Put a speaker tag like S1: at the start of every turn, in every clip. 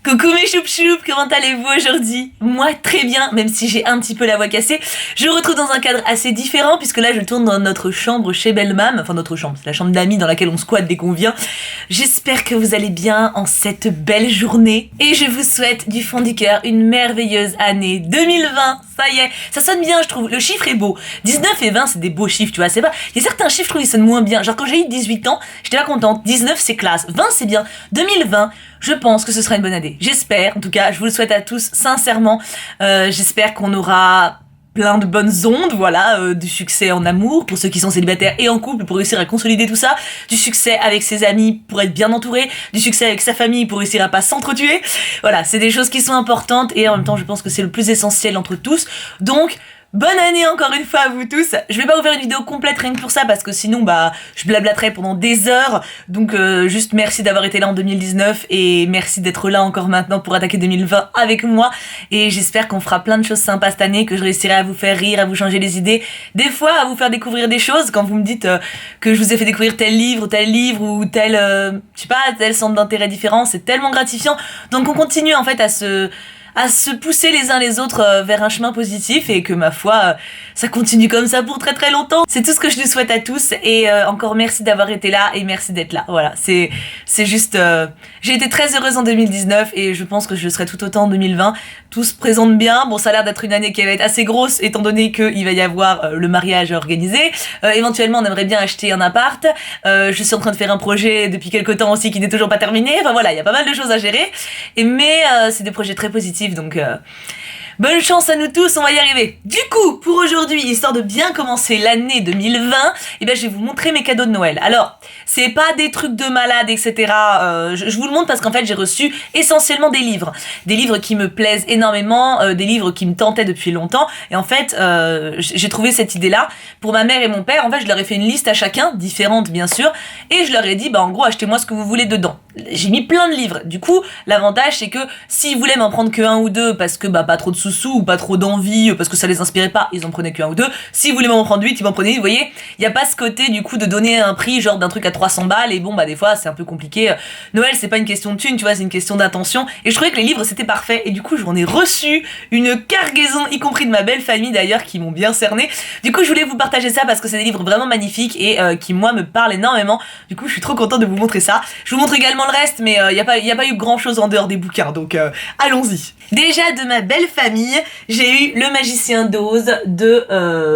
S1: Coucou mes choup-choup, comment allez-vous aujourd'hui? Moi très bien, même si j'ai un petit peu la voix cassée. Je vous retrouve dans un cadre assez différent puisque là je tourne dans notre chambre chez Bellemam. Enfin notre chambre, c'est la chambre d'amis dans laquelle on squatte dès qu'on vient. J'espère que vous allez bien en cette belle journée. Et je vous souhaite du fond du cœur une merveilleuse année 2020. Ça y est, ça sonne bien je trouve, le chiffre est beau. 19 et 20 c'est des beaux chiffres, tu vois, c'est pas... Il y a certains chiffres je trouve ils sonnent moins bien. Genre quand j'ai eu 18 ans, j'étais pas contente. 19 c'est classe, 20 c'est bien. 2020, je pense que ce sera une bonne année. J'espère, en tout cas, je vous le souhaite à tous, sincèrement. J'espère qu'on aura plein de bonnes ondes, voilà, du succès en amour, pour ceux qui sont célibataires et en couple, pour réussir à consolider tout ça, du succès avec ses amis pour être bien entouré, du succès avec sa famille pour réussir à pas s'entretuer. Voilà, c'est des choses qui sont importantes et en même temps, je pense que c'est le plus essentiel entre tous. Donc, bonne année encore une fois à vous tous. Je vais pas vous faire une vidéo complète rien que pour ça parce que sinon bah je blablaterai pendant des heures. Donc juste merci d'avoir été là en 2019 et merci d'être là encore maintenant pour attaquer 2020 avec moi. Et j'espère qu'on fera plein de choses sympas cette année, que je réussirai à vous faire rire, à vous changer les idées. Des fois à vous faire découvrir des choses quand vous me dites que je vous ai fait découvrir tel livre ou tel, je sais pas, tel centre d'intérêt différent. C'est tellement gratifiant. Donc on continue en fait à se pousser les uns les autres vers un chemin positif et que ma foi ça continue comme ça pour très très longtemps. C'est tout ce que je nous souhaite à tous et encore merci d'avoir été là et merci d'être là. Voilà, c'est juste j'ai été très heureuse en 2019 et je pense que je le serai tout autant en 2020. Tout se présente bien. Bon, ça a l'air d'être une année qui va être assez grosse étant donné qu'il va y avoir le mariage organisé. Éventuellement on aimerait bien acheter un appart. Je suis en train de faire un projet depuis quelques temps aussi qui n'est toujours pas terminé. Enfin voilà, il y a pas mal de choses à gérer. Mais c'est des projets très positifs donc bonne chance à nous tous, on va y arriver. Du coup, pour aujourd'hui, histoire de bien commencer l'année 2020, eh ben, je vais vous montrer mes cadeaux de Noël. Alors, c'est pas des trucs de malade, etc. Je vous le montre parce qu'en fait, j'ai reçu essentiellement des livres. Des livres qui me plaisent énormément, des livres qui me tentaient depuis longtemps. Et en fait, j'ai trouvé cette idée-là. Pour ma mère et mon père, en fait, je leur ai fait une liste à chacun, différente bien sûr, et je leur ai dit, bah en gros, achetez-moi ce que vous voulez dedans. J'ai mis plein de livres. Du coup, l'avantage, c'est que s'ils voulaient m'en prendre que un ou deux, parce que bah pas trop de sous ou pas trop d'envie, parce que ça les inspirait pas, ils en prenaient qu'un ou deux. S'ils voulaient m'en prendre 8, ils m'en prenaient 8, vous voyez. Il y a pas ce côté du coup de donner un prix genre d'un truc à 300 balles et bon bah des fois c'est un peu compliqué. Noël c'est pas une question de thune, tu vois, c'est une question d'intention. Et je trouvais que les livres c'était parfait et du coup j'en ai reçu une cargaison, y compris de ma belle famille d'ailleurs qui m'ont bien cerné. Du coup je voulais vous partager ça parce que c'est des livres vraiment magnifiques et qui moi me parlent énormément. Du coup je suis trop contente de vous montrer ça. Je vous montre également le reste mais y a pas eu grand chose en dehors des bouquins donc allons-y. Déjà de ma belle famille, j'ai eu Le Magicien d'Oz de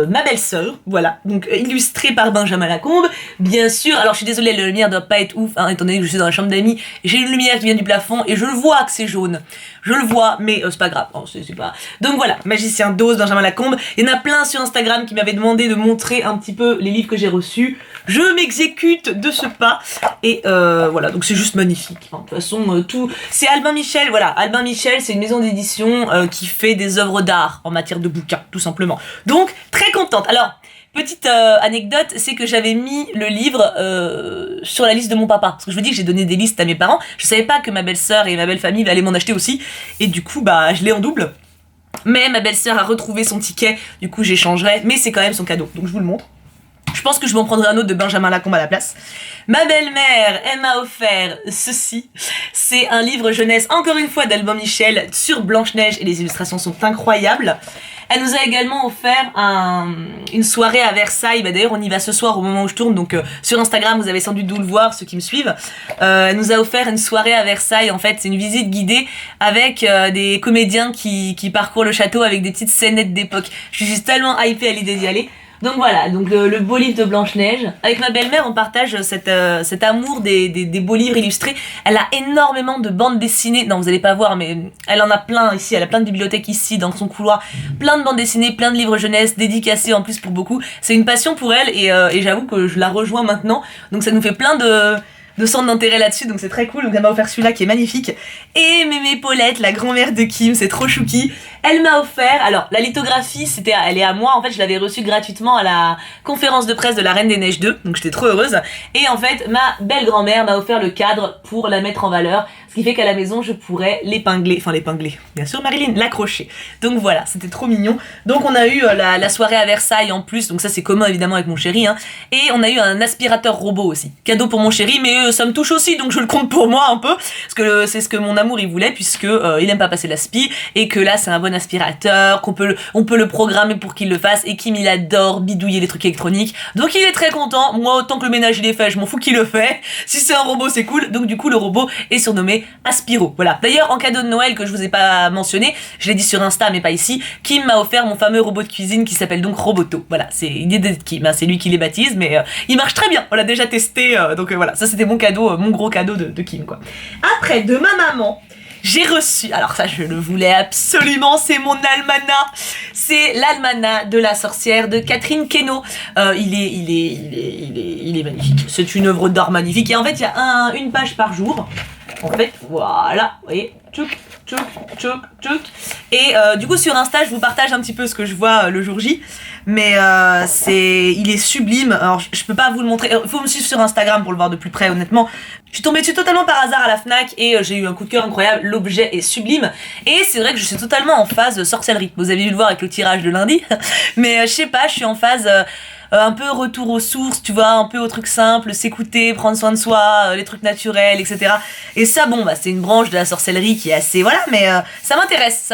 S1: ma belle-sœur, voilà, donc illustré par Benjamin Lacombe, bien sûr. Alors je suis désolée, la lumière doit pas être ouf, hein, étant donné que je suis dans la chambre d'amis, j'ai une lumière qui vient du plafond et je le vois que c'est jaune, je le vois, mais c'est pas grave, oh, c'est pas... Donc voilà, Magicien d'Oz, Benjamin Lacombe, il y en a plein sur Instagram qui m'avaient demandé de montrer un petit peu les livres que j'ai reçus, je m'exécute de ce pas, et voilà, donc c'est juste magnifique, hein. De toute façon, tout... C'est Albin Michel, voilà, Albin Michel, c'est une maison d'édition qui fait des œuvres d'art en matière de bouquins, tout simplement. Donc, très contente. Alors, petite anecdote, c'est que j'avais mis le livre sur la liste de mon papa. Parce que je vous dis que j'ai donné des listes à mes parents. Je savais pas que ma belle-sœur et ma belle famille allaient m'en acheter aussi. Et du coup, bah, je l'ai en double. Mais ma belle-sœur a retrouvé son ticket. Du coup, j'échangerai. Mais c'est quand même son cadeau. Donc, je vous le montre. Je pense que je vais en prendre un autre de Benjamin Lacombe à la place. Ma belle-mère, elle m'a offert ceci. C'est un livre jeunesse, encore une fois, d'Albin Michel sur Blanche-Neige et les illustrations sont incroyables. Elle nous a également offert une soirée à Versailles. Bah, d'ailleurs, on y va ce soir au moment où je tourne. Donc, sur Instagram, vous avez sans doute dû le voir, ceux qui me suivent. Elle nous a offert une soirée à Versailles. En fait, c'est une visite guidée avec des comédiens qui parcourent le château avec des petites scénettes d'époque. Je suis juste tellement hypée à l'idée d'y aller. Donc voilà, donc le beau livre de Blanche-Neige. Avec ma belle-mère, on partage cet amour des beaux livres illustrés. Elle a énormément de bandes dessinées. Non, vous allez pas voir, mais elle en a plein ici. Elle a plein de bibliothèques ici, dans son couloir. Plein de bandes dessinées, plein de livres jeunesse, dédicacés en plus pour beaucoup. C'est une passion pour elle et j'avoue que je la rejoins maintenant. Donc ça nous fait plein de centres d'intérêt là-dessus, donc c'est très cool. Donc elle m'a offert celui-là qui est magnifique. Et Mémé Paulette, la grand-mère de Kim, c'est trop chouki. Elle m'a offert, alors la lithographie, elle est à moi, en fait je l'avais reçue gratuitement à la conférence de presse de la Reine des Neiges 2, donc j'étais trop heureuse. Et en fait, ma belle grand-mère m'a offert le cadre pour la mettre en valeur, ce qui fait qu'à la maison je pourrais l'épingler, bien sûr Marilyn, l'accrocher. Donc voilà, c'était trop mignon. Donc on a eu la soirée à Versailles en plus, donc ça c'est commun évidemment avec mon chéri, hein. Et on a eu un aspirateur robot aussi, cadeau pour mon chéri, mais que ça me touche aussi, donc je le compte pour moi un peu, parce que c'est ce que mon amour il voulait, puisque il aime pas passer l'aspi, et que là c'est un bon aspirateur, on peut le programmer pour qu'il le fasse, et Kim il adore bidouiller les trucs électroniques, donc il est très content. Moi autant que le ménage il est fait, je m'en fous qu'il le fait, si c'est un robot c'est cool, donc du coup le robot est surnommé Aspiro, voilà. D'ailleurs en cadeau de Noël que je vous ai pas mentionné, je l'ai dit sur Insta mais pas ici, Kim m'a offert mon fameux robot de cuisine qui s'appelle donc Roboto, voilà, c'est une idée de Kim, hein, c'est lui qui les baptise, mais il marche très bien, on l'a déjà testé, donc voilà, ça c'était mon cadeau, mon gros cadeau de Kim quoi. Après de ma maman, j'ai reçu, alors ça je le voulais absolument, c'est mon almanach, c'est l'almanach de la sorcière de Catherine Queneau. Il est magnifique, c'est une œuvre d'art magnifique, et en fait il y a une page par jour, en fait, voilà, vous voyez, tchouk, tchouk, tchouk, tchouk, et du coup sur Insta je vous partage un petit peu ce que je vois le jour J, mais il est sublime. Alors je peux pas vous le montrer, il faut me suivre sur Instagram pour le voir de plus près honnêtement. Je suis tombée dessus totalement par hasard à la Fnac et j'ai eu un coup de cœur incroyable, l'objet est sublime et c'est vrai que je suis totalement en phase sorcellerie. Vous avez dû le voir avec le tirage de lundi, mais je sais pas, je suis en phase un peu retour aux sources, tu vois, un peu aux trucs simples, s'écouter, prendre soin de soi, les trucs naturels, etc. Et ça, bon, bah c'est une branche de la sorcellerie qui est assez, voilà, mais ça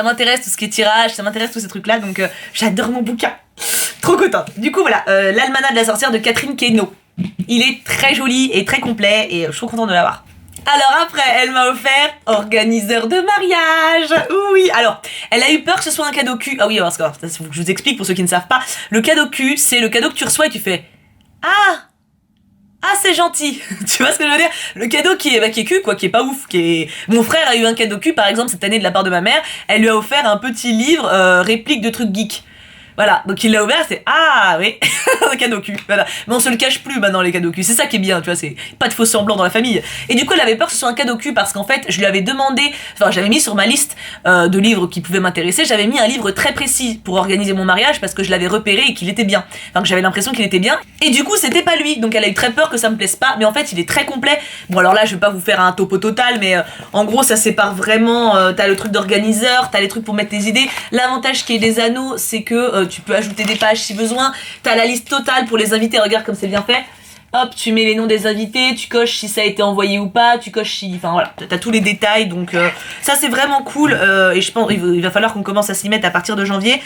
S1: m'intéresse tout ce qui est tirage, ça m'intéresse tous ces trucs-là, donc j'adore mon bouquin. Trop contente. Du coup, voilà, l'almanach de la sorcière de Catherine Queneau. Il est très joli et très complet et je suis trop contente de l'avoir. Alors après, elle m'a offert organiseur de mariage. Oui, alors, elle a eu peur que ce soit un cadeau cul. Ah oui, parce que faut que je vous explique pour ceux qui ne savent pas. Le cadeau cul, c'est le cadeau que tu reçois et tu fais ah c'est gentil. Tu vois ce que je veux dire? Le cadeau qui est cul, quoi, qui est pas ouf, Mon frère a eu un cadeau cul, par exemple, cette année de la part de ma mère. Elle lui a offert un petit livre réplique de trucs geeks. Voilà, donc il l'a ouvert, c'est ah oui, un cadeau cul, voilà. Mais on se le cache plus maintenant les cadeaux cul, c'est ça qui est bien, tu vois, c'est pas de faux semblants dans la famille. Et du coup elle avait peur que ce soit un cadeau cul parce qu'en fait je lui avais demandé, enfin j'avais mis sur ma liste de livres qui pouvaient m'intéresser, j'avais mis un livre très précis pour organiser mon mariage parce que je l'avais repéré et qu'il était bien, enfin que j'avais l'impression qu'il était bien, et du coup c'était pas lui, donc elle a eu très peur que ça me plaise pas, mais en fait il est très complet. Bon alors là je vais pas vous faire un topo total, mais en gros ça sépare vraiment, t'as le truc d'organiseur, t'as les trucs pour mettre tes idées, l'avantage qui est des anneaux c'est que tu peux ajouter des pages si besoin, t'as la liste totale pour les invités, regarde comme c'est bien fait, hop tu mets les noms des invités, tu coches si ça a été envoyé ou pas, tu coches si, enfin voilà, t'as tous les détails, donc ça c'est vraiment cool, et je pense il va falloir qu'on commence à s'y mettre à partir de janvier.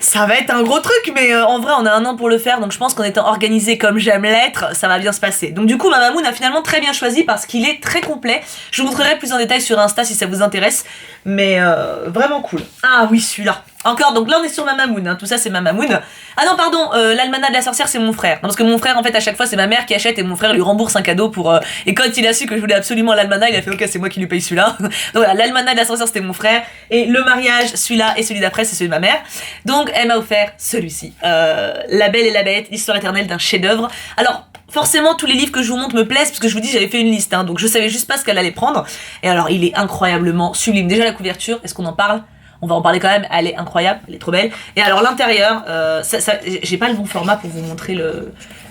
S1: Ça va être un gros truc, mais en vrai on a un an pour le faire, donc je pense qu'en étant organisé comme j'aime l'être, ça va bien se passer. Donc du coup ma mamoun a finalement très bien choisi parce qu'il est très complet. Je vous montrerai plus en détail sur Insta si ça vous intéresse, mais vraiment cool. Ah oui celui-là. Encore, donc là on est sur ma mamoun, hein. Tout ça c'est ma mamoun. Ah non pardon, l'almanach de la sorcière c'est mon frère. Non, parce que mon frère en fait à chaque fois c'est ma mère qui achète et mon frère lui rembourse un cadeau pour... Et quand il a su que je voulais absolument l'almanach, il a fait ok c'est moi qui lui paye celui-là. Donc voilà, l'almanach de la sorcière c'était mon frère. Et le mariage, celui-là et celui d'après c'est celui de ma mère. Donc elle m'a offert celui-ci. La Belle et la Bête, l'histoire éternelle d'un chef-d'œuvre. Alors... Forcément, tous les livres que je vous montre me plaisent parce que je vous dis j'avais fait une liste, hein, donc je savais juste pas ce qu'elle allait prendre. Et alors, il est incroyablement sublime. Déjà la couverture, est-ce qu'on en parle? On va en parler quand même. Elle est incroyable, elle est trop belle. Et alors l'intérieur, j'ai pas le bon format pour vous montrer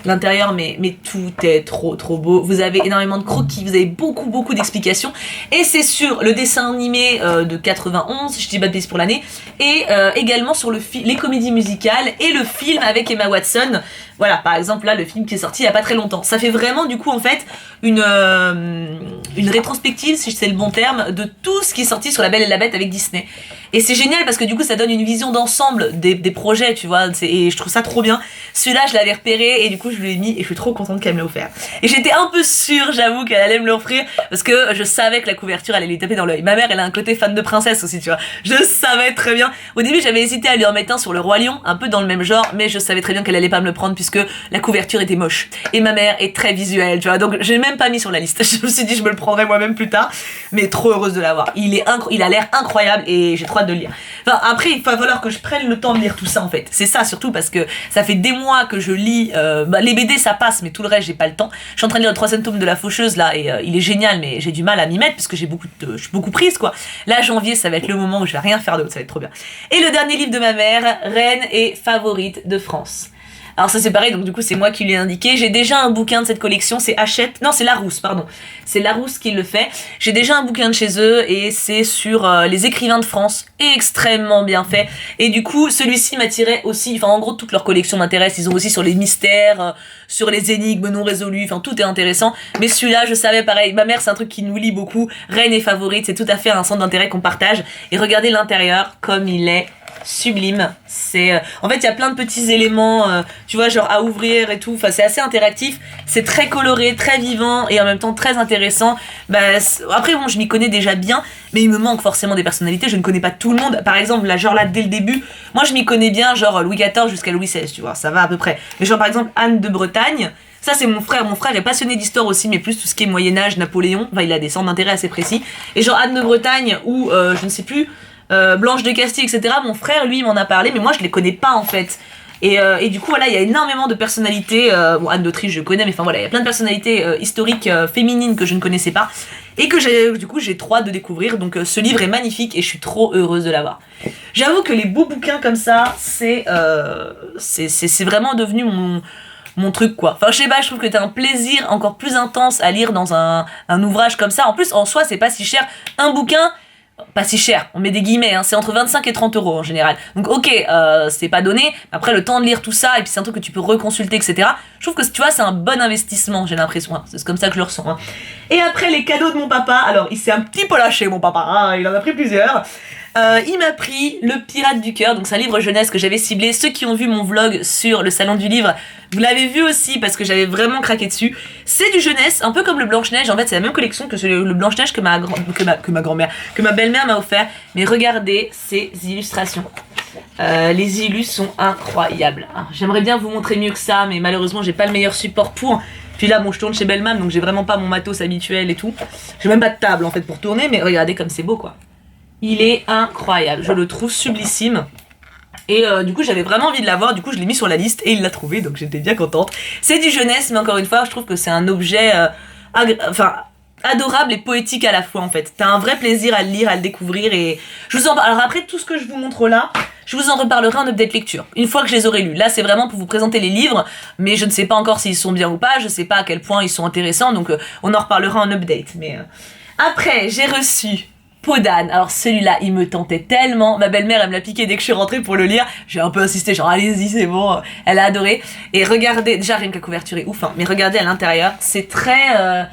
S1: l'intérieur, mais tout est trop beau. Vous avez énormément de croquis, vous avez beaucoup d'explications. Et c'est sur le dessin animé de 91, je dis pas de bêtises pour l'année, et également sur les comédies musicales et le film avec Emma Watson. Voilà, par exemple là, le film qui est sorti il y a pas très longtemps. Ça fait vraiment du coup en fait une rétrospective, si c'est le bon terme, de tout ce qui est sorti sur La Belle et la Bête avec Disney. Et c'est génial parce que du coup ça donne une vision d'ensemble des projets, tu vois, et je trouve ça trop bien. Celui-là je l'avais repéré et du coup je l'ai mis et je suis trop contente qu'elle me l'ait offert. Et j'étais un peu sûre, j'avoue, qu'elle allait me l'offrir parce que je savais que la couverture allait lui taper dans l'œil. Ma mère elle a un côté fan de princesse aussi, tu vois. Je savais très bien. Au début j'avais hésité à lui en mettre un sur le Roi Lion, un peu dans le même genre, mais je savais très bien qu'elle allait pas me le prendre puisque la couverture était moche. Et ma mère est très visuelle, tu vois, donc j'ai même pas mis sur la liste. Je me suis dit je me le prendrai moi-même plus tard, mais trop heureuse de l'avoir. Il a l'air incroyable et j'ai trop hâte de le lire. Enfin, après, il va falloir que je prenne le temps de lire tout ça en fait. C'est ça surtout parce que ça fait des mois que je lis. Les BD ça passe, mais tout le reste j'ai pas le temps. Je suis en train de lire le 3e tome de La Faucheuse là et il est génial, mais j'ai du mal à m'y mettre parce que je suis beaucoup prise quoi. Là, janvier, ça va être le moment où je vais rien faire d'autre, ça va être trop bien. Et le dernier livre de ma mère, Reine et favorite de France. Alors ça c'est pareil, donc du coup c'est moi qui lui ai indiqué. J'ai déjà un bouquin de cette collection, c'est Hachette, non c'est Larousse, pardon. C'est Larousse qui le fait. J'ai déjà un bouquin de chez eux et c'est sur les écrivains de France, extrêmement bien fait. Et du coup celui-ci m'attirait aussi, enfin en gros toute leur collection m'intéresse. Ils ont aussi sur les mystères, sur les énigmes non résolues, enfin tout est intéressant. Mais celui-là je savais pareil, ma mère c'est un truc qui nous lie beaucoup. Reine et favorite, c'est tout à fait un centre d'intérêt qu'on partage. Et regardez l'intérieur comme il est sublime. C'est en fait il y a plein de petits éléments tu vois genre à ouvrir et tout, enfin c'est assez interactif, c'est très coloré, très vivant et en même temps très intéressant. Après bon je m'y connais déjà bien mais il me manque forcément des personnalités, je ne connais pas tout le monde. Par exemple là genre là dès le début moi je m'y connais bien genre Louis XIV jusqu'à Louis XVI, tu vois, ça va à peu près. Mais genre par exemple Anne de Bretagne, ça c'est mon frère est passionné d'histoire aussi mais plus tout ce qui est Moyen-Âge, Napoléon, enfin il a des centres d'intérêt assez précis. Et genre Anne de Bretagne ou je ne sais plus Blanche de Castille, etc. Mon frère, lui, m'en a parlé, mais moi, je les connais pas, en fait. Et du coup, voilà, il y a énormément de personnalités. Bon, Anne d'Autriche, je connais, mais enfin voilà, il y a plein de personnalités historiques féminines que je ne connaissais pas. Et que j'ai trop hâte de découvrir. Donc, ce livre est magnifique et je suis trop heureuse de l'avoir. J'avoue que les beaux bouquins comme ça, c'est vraiment devenu mon truc, quoi. Enfin, je sais pas, je trouve que t'as un plaisir encore plus intense à lire dans un ouvrage comme ça. En plus, en soi, c'est pas si cher. Un bouquin, pas si cher, on met des guillemets, hein, c'est entre 25 et 30 euros en général. Donc ok, c'est pas donné, après le temps de lire tout ça, et puis c'est un truc que tu peux reconsulter, etc. Je trouve que tu vois, c'est un bon investissement, j'ai l'impression, hein. C'est comme ça que je le ressens. Hein. Et après les cadeaux de mon papa, alors il s'est un petit peu lâché mon papa, hein, il en a pris plusieurs. Il m'a pris Le Pirate du Cœur, donc c'est un livre jeunesse que j'avais ciblé. Ceux qui ont vu mon vlog sur le salon du livre, vous l'avez vu aussi parce que j'avais vraiment craqué dessus. C'est du jeunesse, un peu comme le Blanche-Neige. En fait, c'est la même collection que le Blanche-Neige que ma grand-mère, que ma belle-mère m'a offert. Mais regardez ces illustrations. Les illus sont incroyables. Alors, j'aimerais bien vous montrer mieux que ça, mais malheureusement, j'ai pas le meilleur support pour. Puis là, bon, je tourne chez Bellman, donc j'ai vraiment pas mon matos habituel et tout. J'ai même pas de table en fait pour tourner, mais regardez comme c'est beau, quoi. Il est incroyable, je le trouve sublissime. Et du coup j'avais vraiment envie de l'avoir, du coup je l'ai mis sur la liste et il l'a trouvé, donc j'étais bien contente. C'est du jeunesse, mais encore une fois je trouve que c'est un objet adorable et poétique à la fois en fait. T'as un vrai plaisir à le lire, à le découvrir et je vous en parle. Alors après tout ce que je vous montre là, je vous en reparlerai en update lecture, une fois que je les aurai lus. Là c'est vraiment pour vous présenter les livres, mais je ne sais pas encore s'ils sont bien ou pas, je sais pas à quel point ils sont intéressants, donc on en reparlera en update. Mais après j'ai reçu Peau d'âne. Alors celui-là, il me tentait tellement. Ma belle-mère, elle me l'a piqué dès que je suis rentrée pour le lire. J'ai un peu insisté, genre allez-y, c'est bon. Elle a adoré. Et regardez, déjà rien que la couverture est ouf, hein, mais regardez à l'intérieur, c'est très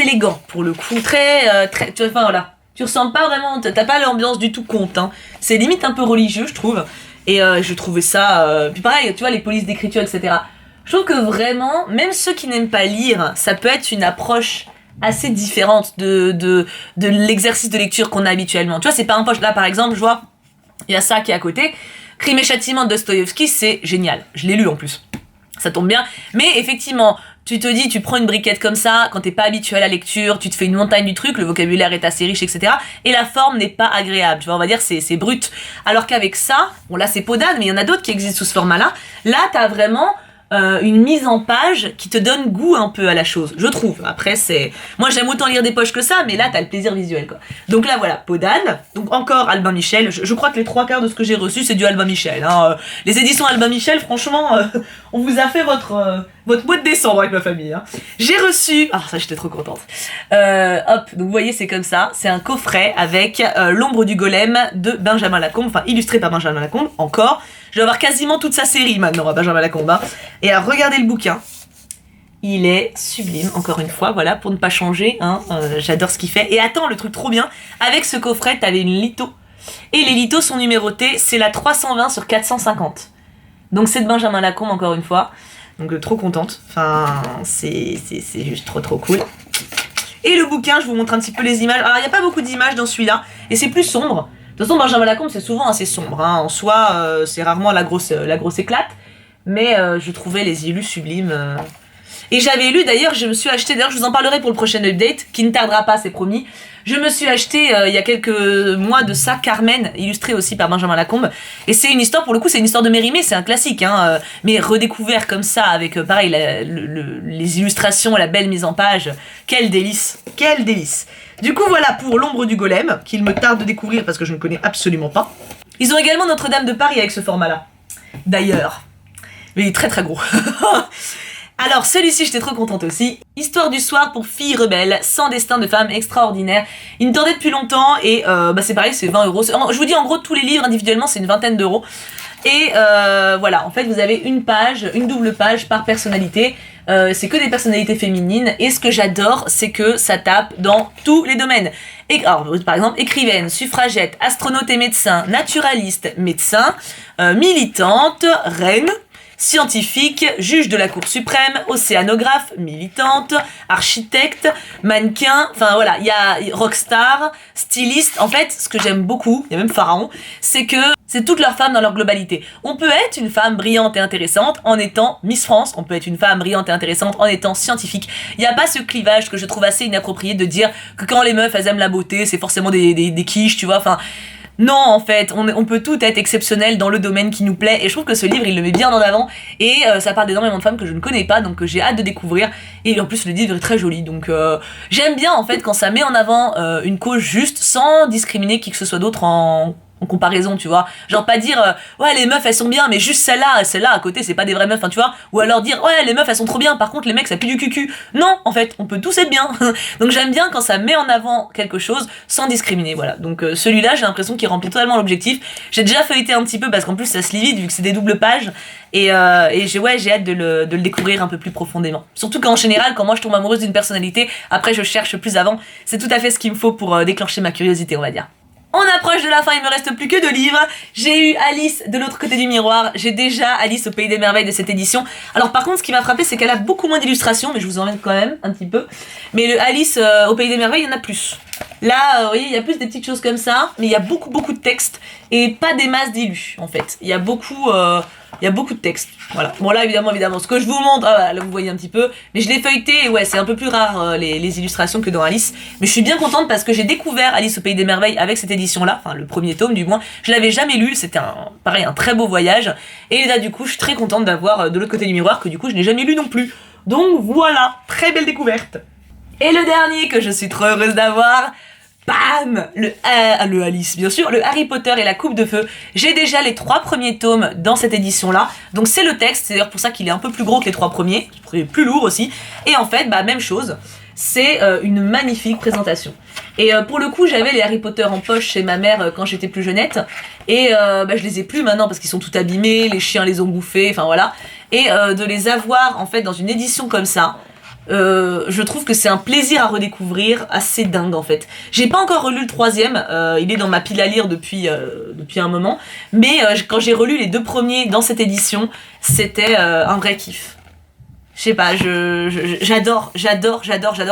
S1: élégant pour le coup, enfin voilà. Tu ressens pas vraiment, t'as pas l'ambiance du tout conte. Hein. C'est limite un peu religieux, je trouve. Et je trouvais ça. Puis pareil, tu vois, les polices d'écriture, etc. Je trouve que vraiment, même ceux qui n'aiment pas lire, ça peut être une approche assez différente de l'exercice de lecture qu'on a habituellement. Tu vois, c'est pas un poche. Là, par exemple, je vois, il y a ça qui est à côté. Crime et châtiment de Dostoïevski, c'est génial. Je l'ai lu en plus. Ça tombe bien. Mais effectivement, tu te dis, tu prends une briquette comme ça, quand t'es pas habitué à la lecture, tu te fais une montagne du truc, le vocabulaire est assez riche, etc. Et la forme n'est pas agréable. Tu vois, on va dire, c'est brut. Alors qu'avec ça, bon là c'est Peau d'âne, mais il y en a d'autres qui existent sous ce format-là. Là, t'as vraiment une mise en page qui te donne goût un peu à la chose, je trouve. Après, c'est... Moi, j'aime autant lire des poches que ça, mais là, t'as le plaisir visuel, quoi. Donc là, voilà, Peau d'âne. Donc encore Albin Michel. Je crois que les 3/4 de ce que j'ai reçu, c'est du Albin Michel. Hein. Les éditions Albin Michel, franchement, on vous a fait votre mois de décembre avec ma famille. Hein. J'ai reçu... Ah, ça, j'étais trop contente. Hop, donc vous voyez, c'est comme ça. C'est un coffret avec L'ombre du golem de Benjamin Lacombe, enfin, illustré par Benjamin Lacombe, encore. Je vais avoir quasiment toute sa série maintenant à Benjamin Lacombe. Hein. Et à regarder le bouquin. Il est sublime, encore une fois, voilà, pour ne pas changer. Hein, j'adore ce qu'il fait. Et attends, le truc trop bien, avec ce coffret, t'avais une litho. Et les lithos sont numérotés, c'est la 320 sur 450. Donc c'est de Benjamin Lacombe, encore une fois. Donc trop contente. Enfin, c'est juste trop cool. Et le bouquin, je vous montre un petit peu les images. Alors, il n'y a pas beaucoup d'images dans celui-là. Et c'est plus sombre. De toute façon, Benjamin Lacombe, c'est souvent assez sombre. Hein. En soi, c'est rarement la grosse éclate. Mais je trouvais les illus sublimes. Et j'avais lu, d'ailleurs, je me suis acheté, d'ailleurs, je vous en parlerai pour le prochain update, qui ne tardera pas, c'est promis. Je me suis acheté, il y a quelques mois de ça, Carmen, illustré aussi par Benjamin Lacombe. Et c'est une histoire, pour le coup, c'est une histoire de Mérimée, c'est un classique, hein, mais redécouvert comme ça, avec, pareil, les illustrations, la belle mise en page. Quel délice, quel délice. Du coup, voilà pour L'ombre du golem, qu'il me tarde de découvrir parce que je ne connais absolument pas. Ils ont également Notre-Dame de Paris avec ce format-là. D'ailleurs, mais il est très très gros. Alors celui-ci j'étais trop contente aussi. Histoire du soir pour filles rebelles, sans destin de femme extraordinaire. Il me tendait depuis longtemps et c'est pareil, c'est 20€. Je vous dis en gros tous les livres individuellement c'est une vingtaine d'euros. Et voilà, en fait vous avez une page, une double page par personnalité. C'est que des personnalités féminines et ce que j'adore c'est que ça tape dans tous les domaines. Alors, par exemple écrivaine, suffragette, astronaute et médecin, naturaliste, médecin, militante, reine, scientifique, juge de la Cour suprême, océanographe, militante, architecte, mannequin, enfin voilà, il y a rockstar, styliste. En fait, ce que j'aime beaucoup, il y a même pharaon, c'est que c'est toutes leurs femmes dans leur globalité. On peut être une femme brillante et intéressante en étant Miss France, on peut être une femme brillante et intéressante en étant scientifique. Il n'y a pas ce clivage que je trouve assez inapproprié de dire que quand les meufs elles aiment la beauté, c'est forcément des quiches, tu vois, enfin... Non, en fait, on peut tout être exceptionnel dans le domaine qui nous plaît et je trouve que ce livre il le met bien en avant et ça parle d'énormément de femmes que je ne connais pas donc j'ai hâte de découvrir et en plus le livre est très joli donc j'aime bien en fait quand ça met en avant une cause juste sans discriminer qui que ce soit d'autre en comparaison, tu vois, genre pas dire ouais les meufs elles sont bien mais juste celle-là à côté c'est pas des vraies meufs, hein, tu vois, ou alors dire ouais les meufs elles sont trop bien par contre les mecs ça pue du cucu. Non, en fait on peut tous être bien. Donc j'aime bien quand ça met en avant quelque chose sans discriminer, voilà. Donc celui-là j'ai l'impression qu'il remplit totalement l'objectif. J'ai déjà feuilleté un petit peu parce qu'en plus ça se lit vite vu que c'est des doubles pages et j'ai hâte de le découvrir un peu plus profondément. Surtout qu'en général quand moi je tombe amoureuse d'une personnalité après je cherche plus avant, c'est tout à fait ce qu'il me faut pour déclencher ma curiosité on va dire. On approche de la fin, il me reste plus que 2 livres. J'ai eu Alice de l'autre côté du miroir. J'ai déjà Alice au pays des merveilles de cette édition. Alors par contre, ce qui m'a frappé, c'est qu'elle a beaucoup moins d'illustrations, mais je vous en mets quand même un petit peu. Mais le Alice au pays des merveilles, il y en a plus. Là, vous voyez, il y a plus des petites choses comme ça, mais il y a beaucoup de texte et pas des masses d'illus en fait. Il y a beaucoup de texte. Voilà. Bon là évidemment, ce que je vous montre, là vous voyez un petit peu, mais je l'ai feuilleté et ouais, c'est un peu plus rare les illustrations que dans Alice. Mais je suis bien contente parce que j'ai découvert Alice au pays des merveilles avec cette édition-là, enfin le premier tome du moins. Je l'avais jamais lu, c'était un très beau voyage. Et là du coup, je suis très contente d'avoir de l'autre côté du miroir que du coup je n'ai jamais lu non plus. Donc voilà, très belle découverte. Et le dernier que je suis trop heureuse d'avoir, bam, le Alice bien sûr, le Harry Potter et la Coupe de Feu. J'ai déjà les 3 premiers tomes dans cette édition là, donc c'est le texte, c'est d'ailleurs pour ça qu'il est un peu plus gros que les 3 premiers, il est plus lourd aussi, et en fait, même chose, c'est une magnifique présentation. Et pour le coup, j'avais les Harry Potter en poche chez ma mère quand j'étais plus jeunette, et je les ai plus maintenant parce qu'ils sont tout abîmés, les chiens les ont bouffés, enfin voilà, et de les avoir en fait dans une édition comme ça, je trouve que c'est un plaisir à redécouvrir assez dingue en fait. J'ai pas encore relu le 3e, il est dans ma pile à lire depuis un moment, mais quand j'ai relu les 2 premiers dans cette édition, c'était un vrai kiff. Je sais pas, j'adore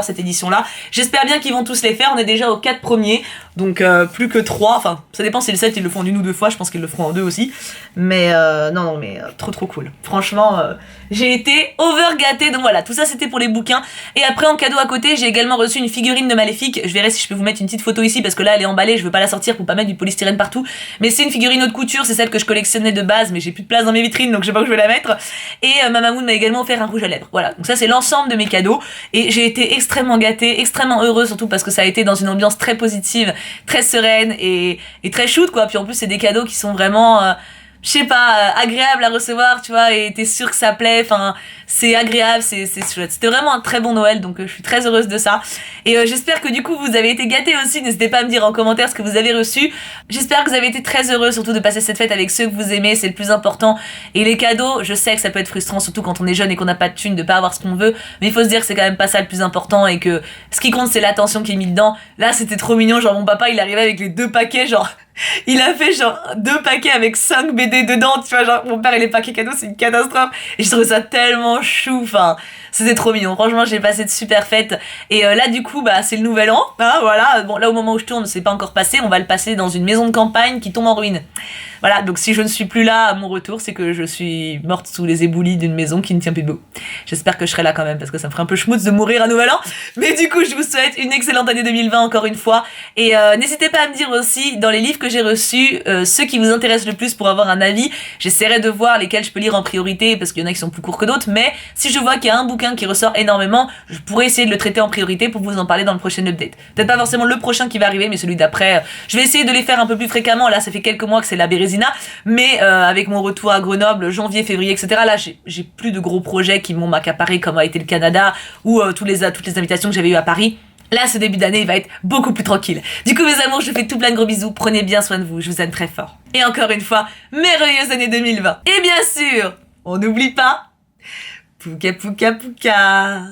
S1: cette édition-là. J'espère bien qu'ils vont tous les faire, on est déjà aux 4 premiers, donc plus que 3, enfin ça dépend si le 7 ils le font en 1 ou 2 fois, je pense qu'ils le feront en 2 aussi, mais non mais trop cool. Franchement, j'ai été overgâtée, donc voilà, tout ça c'était pour les bouquins, et après en cadeau à côté, j'ai également reçu une figurine de Maléfique, je verrai si je peux vous mettre une petite photo ici, parce que là elle est emballée, je veux pas la sortir pour pas mettre du polystyrène partout, mais c'est une figurine haute couture, c'est celle que je collectionnais de base, mais j'ai plus de place dans mes vitrines, donc je sais pas où je vais la mettre, et ma mamoun m'a également offert un rouge à lèvres. Voilà, donc ça c'est l'ensemble de mes cadeaux et j'ai été extrêmement gâtée, extrêmement heureuse surtout parce que ça a été dans une ambiance très positive, très sereine et très shoot quoi. Puis en plus c'est des cadeaux qui sont vraiment je sais pas, agréable à recevoir, tu vois, et t'es sûr que ça plaît, enfin, c'est agréable, c'est chouette. C'était vraiment un très bon Noël, donc je suis très heureuse de ça. Et j'espère que du coup vous avez été gâtés aussi, n'hésitez pas à me dire en commentaire ce que vous avez reçu. J'espère que vous avez été très heureux, surtout de passer cette fête avec ceux que vous aimez, c'est le plus important. Et les cadeaux, je sais que ça peut être frustrant, surtout quand on est jeune et qu'on n'a pas de thunes, de pas avoir ce qu'on veut, mais il faut se dire que c'est quand même pas ça le plus important et que ce qui compte c'est l'attention qui est mise dedans. Là c'était trop mignon, genre mon papa il arrivait avec les 2 paquets, genre... Il a fait genre 2 paquets avec 5 BD dedans, tu vois, genre mon père et les paquets cadeaux c'est une catastrophe et je trouvais ça tellement chou, enfin c'était trop mignon, franchement j'ai passé de super fêtes et là du coup bah c'est le nouvel an, hein, voilà, bon là au moment où je tourne c'est pas encore passé, on va le passer dans une maison de campagne qui tombe en ruine. Voilà, donc si je ne suis plus là à mon retour, c'est que je suis morte sous les éboulis d'une maison qui ne tient plus debout. J'espère que je serai là quand même, parce que ça me ferait un peu schmutz de mourir à Nouvel An. Mais du coup, je vous souhaite une excellente année 2020 encore une fois. Et n'hésitez pas à me dire aussi, dans les livres que j'ai reçus, ceux qui vous intéressent le plus pour avoir un avis. J'essaierai de voir lesquels je peux lire en priorité, parce qu'il y en a qui sont plus courts que d'autres. Mais si je vois qu'il y a un bouquin bouquin qui ressort énormément. Je pourrais essayer de le traiter en priorité pour vous en parler dans le prochain update. Peut-être pas forcément le prochain qui va arriver, mais celui d'après. Je vais essayer de les faire un peu plus fréquemment. Là, ça fait quelques mois que c'est la Bérésina, mais avec mon retour à Grenoble, janvier, février, etc. Là, j'ai plus de gros projets qui m'ont accaparé, comme a été le Canada ou toutes les invitations que j'avais eues à Paris. Là, ce début d'année, il va être beaucoup plus tranquille. Du coup, mes amours, je vous fais tout plein de gros bisous. Prenez bien soin de vous. Je vous aime très fort. Et encore une fois, merveilleuse année 2020. Et bien sûr, on n'oublie pas, pouka pouka pouka.